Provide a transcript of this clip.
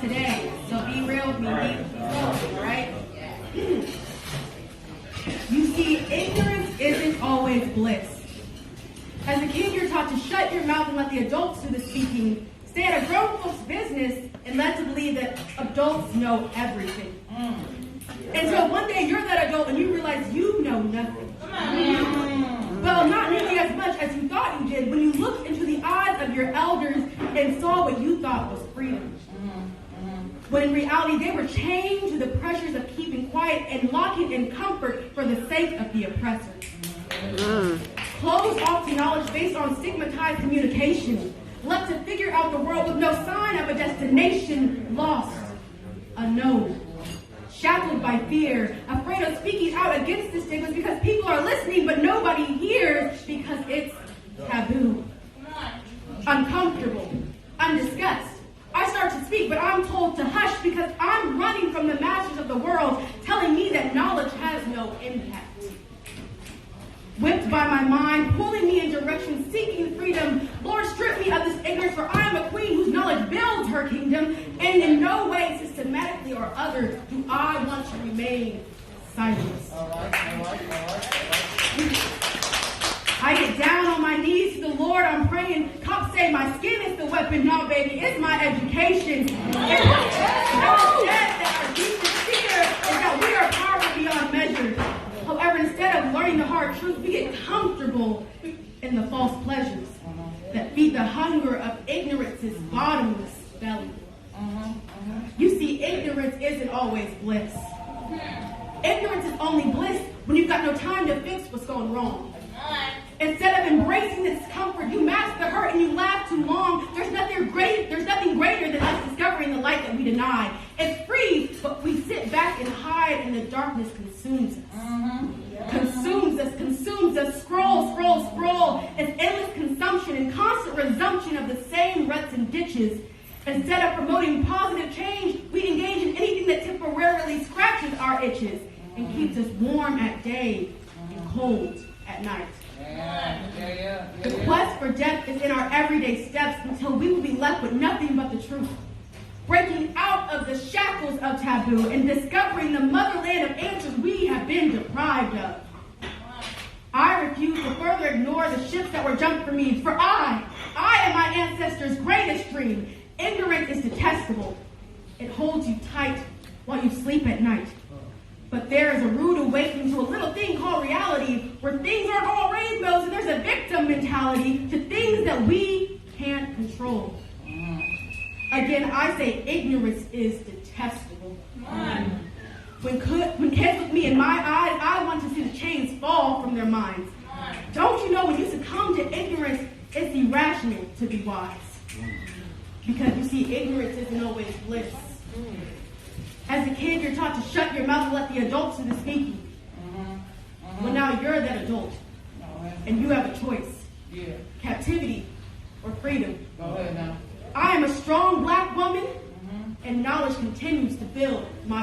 today. So be real with me. All right? You see, ignorance isn't always bliss. As a kid, you're taught to shut your mouth and let the adults do the speaking. Stay at a grown folks' business and led to believe that adults know everything. Until one day you're that adult and you realize you know nothing. Well, not nearly as much as you thought you did when you looked into the eyes of your elders and saw what you thought was freedom. When in reality they were chained to the pressures of keeping quiet and locking in comfort for the sake of the oppressor. Closed off to knowledge based on stigmatized communication, left to figure out the world with no sign of a destination, lost, unknown, shackled by fear, afraid of speaking out against the stigmas because people are listening but nobody hears because it's taboo, uncomfortable, undiscussed. I start to speak, but I'm told to hush because I'm running from the masters of the world telling me that knowledge has no impact. Whipped by my mind, pulling me in directions, seeking freedom. Lord, strip me of this ignorance, for I am a queen whose knowledge builds her kingdom, and in no way, systematically or other, do I want to remain silent. I get down on my knees to the Lord, I'm praying. Cops say my skin is the weapon, no, baby, it's my education. And what said that our deepest fear is that we are powerful beyond measure. However, instead of learning the hard truth, we get comfortable in the false pleasures that feed the hunger of ignorance's bottomless belly. You see, ignorance isn't always bliss. Ignorance is only bliss when you've got no time to fix what's going wrong. Instead of embracing the discomfort, you mask the hurt and you laugh too long. There's nothing greater than us discovering the light that we deny. It's free, but we sit back and hide, and the darkness consumes us. Consumes us. Scroll. It's endless consumption and constant resumption of the same ruts and ditches. Instead of promoting positive change, we engage in anything that temporarily scratches our itches and keeps us warm at day and cold at night. The quest for depth is in our everyday steps until we will be left with nothing but the truth. Breaking out of the shackles of taboo and discovering the motherland of answers we have been deprived of. I refuse to further ignore the ships that were jumped for me, for I am my ancestors' greatest dream. Ignorance is detestable. It holds you tight while you sleep at night. But there is a rude awakening to a little thing called reality, where things aren't all rainbows and there's a victim mentality to things that we can't control. Again, I say ignorance is detestable. When kids look me in my eyes, I want to see the chains fall from their minds. Don't you know when you succumb to ignorance, it's irrational to be wise. Because you see, ignorance isn't always bliss. As a kid, you're taught to shut your mouth and let the adults do the speaking. Well, now you're that adult, and you have a choice. Captivity or freedom. I am a strong black woman, and knowledge continues to build my